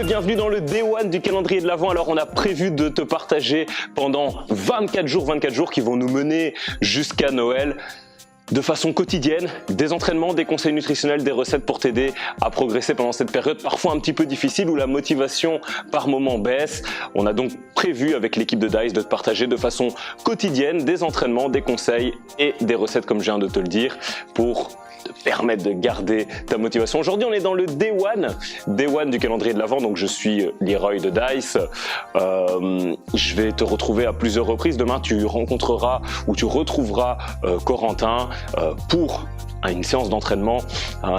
et bienvenue dans le Day One du calendrier de l'Avent. Alors on a prévu de te partager pendant 24 jours qui vont nous mener jusqu'à Noël, de façon quotidienne, des entraînements, des conseils nutritionnels, des recettes pour t'aider à progresser pendant cette période parfois un petit peu difficile où la motivation par moment baisse. On a donc prévu avec l'équipe de Dice de te partager de façon quotidienne des entraînements, des conseils et des recettes comme je viens de te le dire pour te permettre de garder ta motivation. Aujourd'hui, on est dans le Day One du calendrier de l'Avent. Donc, je suis Leroy de Dice. Je vais te retrouver à plusieurs reprises. Demain, tu rencontreras ou tu retrouveras Corentin pour une séance d'entraînement.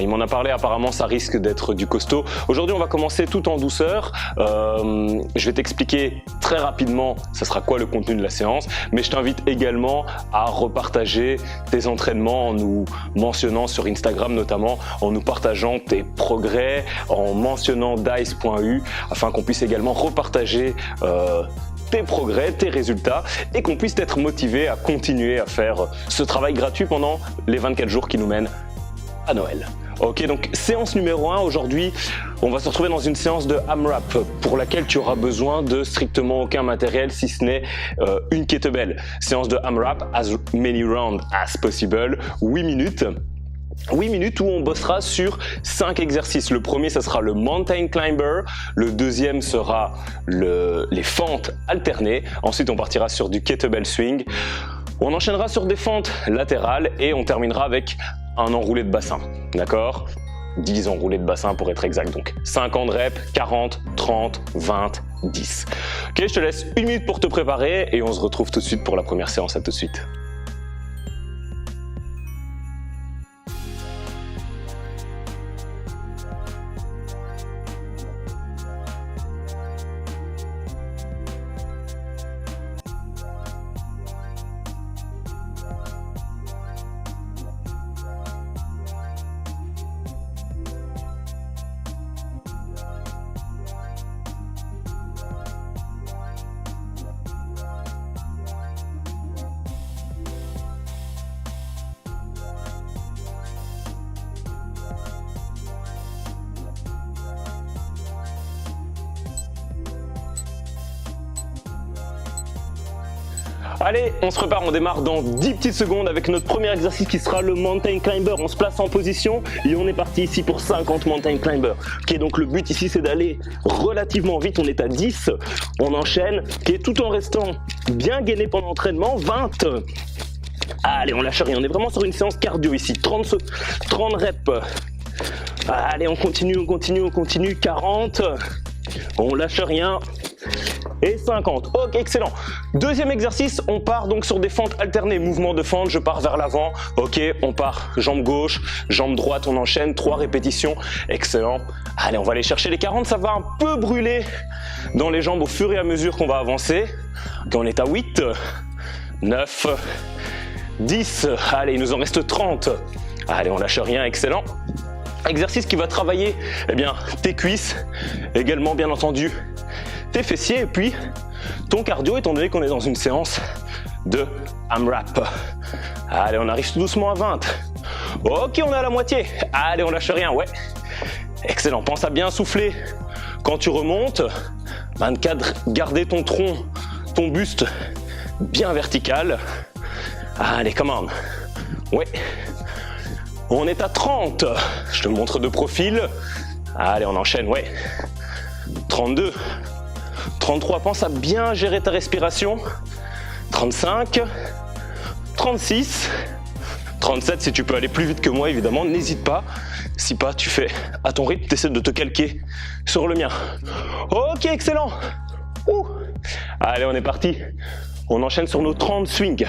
Il m'en a parlé, apparemment ça risque d'être du costaud. Aujourd'hui on va commencer tout en douceur. Je vais t'expliquer très rapidement ça sera quoi le contenu de la séance, mais je t'invite également à repartager tes entraînements en nous mentionnant sur Instagram notamment, en nous partageant tes progrès, en mentionnant dice.u afin qu'on puisse également repartager tes progrès, tes résultats et qu'on puisse être motivé à continuer à faire ce travail gratuit pendant les 24 jours qui nous mènent à Noël. Ok, donc séance numéro 1, aujourd'hui on va se retrouver dans une séance de AMRAP pour laquelle tu auras besoin de strictement aucun matériel si ce n'est une kettlebell. Séance de AMRAP, as many rounds as possible, 8 minutes. 8 minutes où on bossera sur 5 exercices. Le premier, ça sera le Mountain Climber. Le deuxième sera les fentes alternées. Ensuite, on partira sur du Kettlebell Swing. On enchaînera sur des fentes latérales et on terminera avec un enroulé de bassin. D'accord ? 10 enroulés de bassin pour être exact. Donc 50 reps, 40, 30, 20, 10. Ok, je te laisse 1 minute pour te préparer et on se retrouve tout de suite pour la première séance. À tout de suite. Allez, on se prépare, on démarre dans 10 petites secondes avec notre premier exercice qui sera le Mountain Climber. On se place en position et on est parti ici pour 50 Mountain Climber. Ok, donc le but ici c'est d'aller relativement vite, on est à 10, on enchaîne, ok, tout en restant bien gainé pendant l'entraînement, 20. Allez, on lâche rien, on est vraiment sur une séance cardio ici, 30 reps. Allez, on continue, 40, on lâche rien. Et 50. Ok, excellent. Deuxième exercice, on part donc sur des fentes alternées. Mouvement de fente, je pars vers l'avant. Ok, on part jambe gauche, jambe droite, on enchaîne. 3 répétitions. Excellent. Allez, on va aller chercher les 40. Ça va un peu brûler dans les jambes au fur et à mesure qu'on va avancer. Ok, on est à 8, 9, 10. Allez, il nous en reste 30. Allez, on lâche rien. Excellent. Exercice qui va travailler tes cuisses, également bien entendu tes fessiers et puis ton cardio étant donné qu'on est dans une séance de AMRAP. Allez, on arrive tout doucement à 20. Ok, on est à la moitié. Allez, on lâche rien, ouais. Excellent, pense à bien souffler quand tu remontes. 24, gardez ton tronc, ton buste bien vertical. Allez, come on. Ouais. On est à 30. Je te montre de profil. Allez, on enchaîne, ouais. 32. 33, pense à bien gérer ta respiration. 35. 36. 37, si tu peux aller plus vite que moi, évidemment, n'hésite pas. Si pas, tu fais à ton rythme, tu essaies de te calquer sur le mien. Ok, excellent. Allez, on est parti. On enchaîne sur nos 30 swings.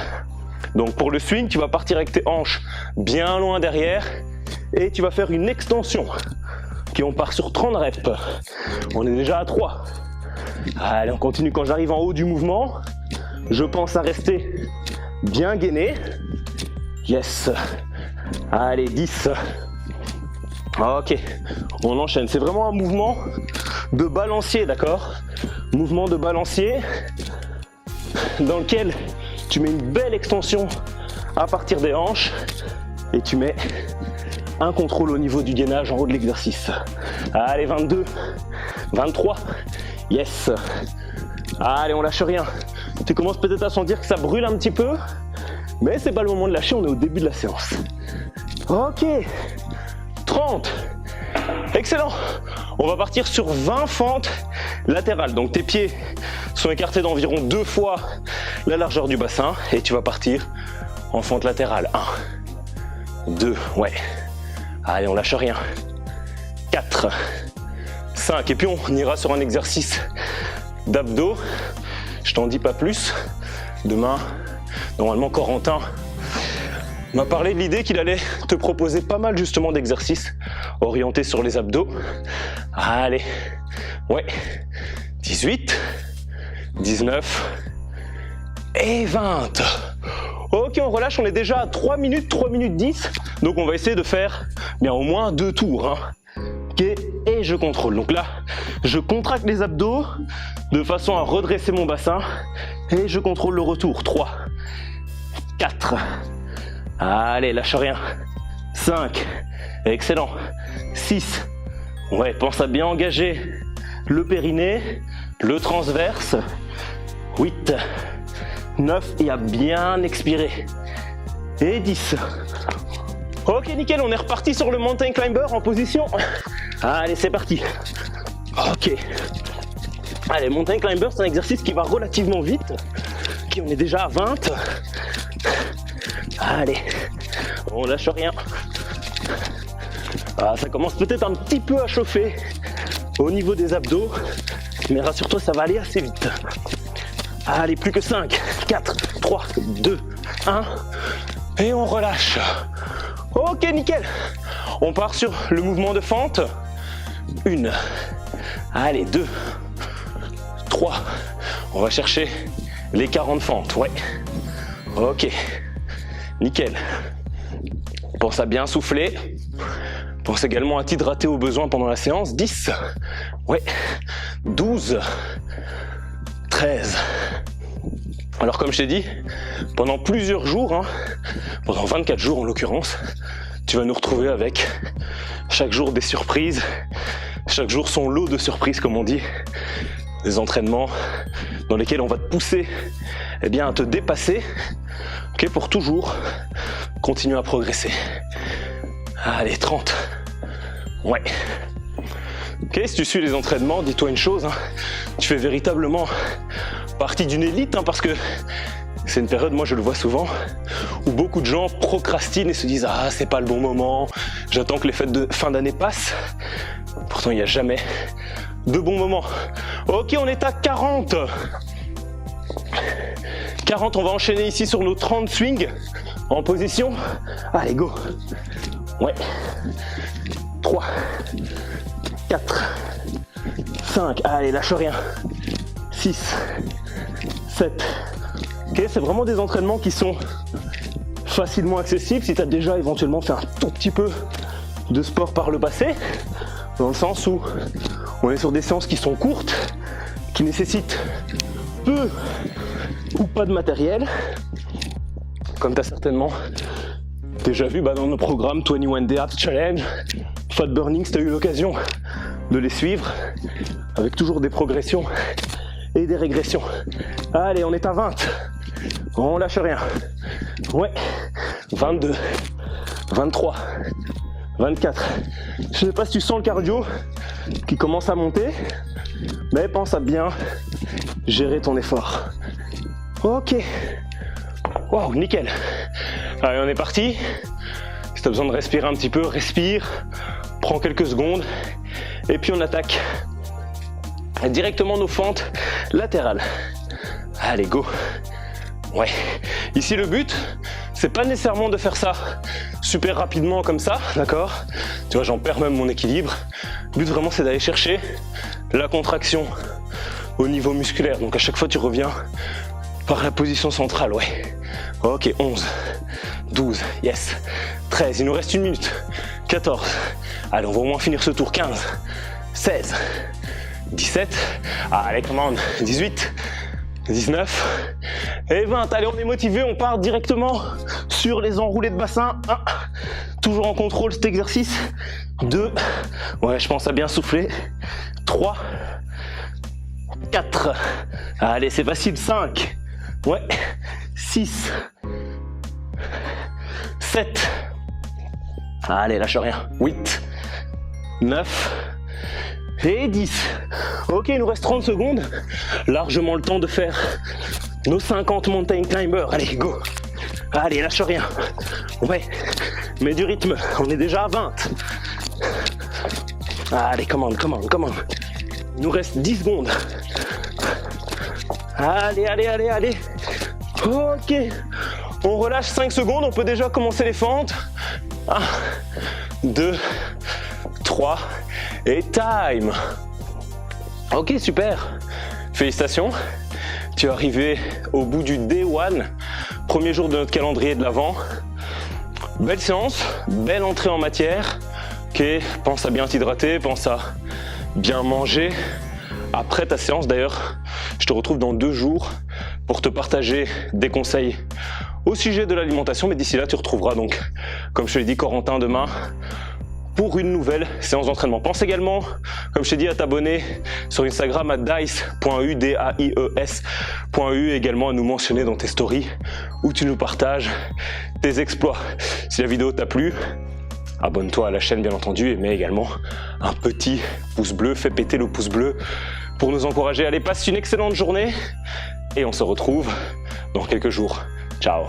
Donc pour le swing, tu vas partir avec tes hanches bien loin derrière et tu vas faire une extension. Ok, on part sur 30 reps. On est déjà à 3. Allez, on continue. Quand j'arrive en haut du mouvement, je pense à rester bien gainé. Yes. Allez, 10. Ok, on enchaîne. C'est vraiment un mouvement de balancier, d'accord? Mouvement de balancier dans lequel tu mets une belle extension à partir des hanches et tu mets un contrôle au niveau du gainage en haut de l'exercice. Allez, 22, 23, yes. Allez, on lâche rien. Tu commences peut-être à sentir que ça brûle un petit peu, mais c'est pas le moment de lâcher, on est au début de la séance. Ok, 30, excellent. On va partir sur 20 fentes latérales, donc tes pieds sont écartés d'environ 2 fois la largeur du bassin et tu vas partir en fente latérale. 1, 2, ouais. Allez, on lâche rien. 4, 5, et puis on ira sur un exercice d'abdos. Je t'en dis pas plus. Demain, normalement, Corentin m'a parlé de l'idée qu'il allait te proposer pas mal justement d'exercices orientés sur les abdos. Allez, ouais. 18, 19 et 20. Ok, on relâche, on est déjà à 3 minutes 10. Donc on va essayer de faire bien au moins 2 tours. Hein. Ok, et je contrôle. Donc là, je contracte les abdos de façon à redresser mon bassin et je contrôle le retour. 3, 4, allez, lâche rien. 5, excellent. 6, ouais, pense à bien engager le périnée, le transverse. 8, 9 et à bien expirer. Et 10. Ok, nickel, on est reparti sur le mountain climber en position. Allez, c'est parti. Ok. Allez, mountain climber, c'est un exercice qui va relativement vite. Ok, on est déjà à 20. Allez, on lâche rien. Ah, ça commence peut-être un petit peu à chauffer au niveau des abdos, mais rassure-toi, ça va aller assez vite. Allez, plus que 5, 4, 3, 2, 1, et on relâche. Ok, nickel. On part sur le mouvement de fente. 1, allez, 2, 3, on va chercher les 40 fentes, ouais. Ok, nickel. Pense à bien souffler. Pense également à t'hydrater au besoin pendant la séance. 10, ouais, 12, 13. Alors comme je t'ai dit, pendant plusieurs jours, hein, pendant 24 jours en l'occurrence, tu vas nous retrouver avec chaque jour des surprises, chaque jour son lot de surprises comme on dit, des entraînements dans lesquels on va te pousser eh bien, à te dépasser, okay, pour toujours continuer à progresser. Allez, 30, ouais. Ok, si tu suis les entraînements, dis-toi une chose, hein, tu fais véritablement partie d'une élite, hein, parce que c'est une période, moi je le vois souvent, où beaucoup de gens procrastinent et se disent « Ah, c'est pas le bon moment, j'attends que les fêtes de fin d'année passent ». Pourtant, il n'y a jamais de bon moment. Ok, on est à 40. 40, on va enchaîner ici sur nos 30 swings en position. Allez, go. Ouais. 3, 4, 5, allez, lâche rien. 6, 7. Ok, c'est vraiment des entraînements qui sont facilement accessibles si tu as déjà éventuellement fait un tout petit peu de sport par le passé, dans le sens où on est sur des séances qui sont courtes, qui nécessitent peu ou pas de matériel, comme tu as certainement déjà vu dans nos programmes 21 Day Abs Challenge, Fat Burning, si tu as eu l'occasion de les suivre, avec toujours des progressions et des régressions. Allez, on est à 20, on lâche rien. Ouais, 22, 23, 24. Je sais pas si tu sens le cardio qui commence à monter, mais pense à bien gérer ton effort. Ok, wow, nickel. Allez, on est parti. Si tu as besoin de respirer un petit peu, respire, prends quelques secondes, et puis on attaque directement nos fentes latérales. Allez, go. Ouais, ici le but, c'est pas nécessairement de faire ça super rapidement comme ça, d'accord? Tu vois, j'en perds même mon équilibre. Le but vraiment, c'est d'aller chercher la contraction au niveau musculaire. Donc à chaque fois, tu reviens par la position centrale, ouais. Ok, 11, 12, yes, 13, il nous reste 1 minute, 14, allez, on va au moins finir ce tour, 15, 16, 17, allez, come on, 18, 19 et 20. Allez, on est motivé, on part directement sur les enroulés de bassin. 1, toujours en contrôle cet exercice. 2, ouais, je pense à bien souffler. 3, 4, allez, c'est facile. 5, ouais, 6, 7, allez, lâche rien. 8, 9 et 10. Ok, il nous reste 30 secondes. Largement le temps de faire nos 50 mountain climbers. Allez, go. Allez, lâche rien. Ouais, mets du rythme. On est déjà à 20. Allez, come on. Il nous reste 10 secondes. Allez. Ok. On relâche 5 secondes. On peut déjà commencer les fentes. 1, 2, 3 et time. Ok, super. Félicitations. Tu es arrivé au bout du day 1, premier jour de notre calendrier de l'Avent. Belle séance, belle entrée en matière. Ok, pense à bien t'hydrater, pense à bien manger. Après ta séance d'ailleurs, je te retrouve dans 2 jours pour te partager des conseils au sujet de l'alimentation. Mais d'ici là, tu retrouveras donc, comme je te l'ai dit, Corentin demain pour une nouvelle séance d'entraînement. Pense également, comme je t'ai dit, à t'abonner sur Instagram à dice.u, D-A-I-E-S.u, également à nous mentionner dans tes stories où tu nous partages tes exploits. Si la vidéo t'a plu, abonne-toi à la chaîne bien entendu et mets également un petit pouce bleu, fais péter le pouce bleu pour nous encourager. Allez, passe une excellente journée et on se retrouve dans quelques jours. Ciao.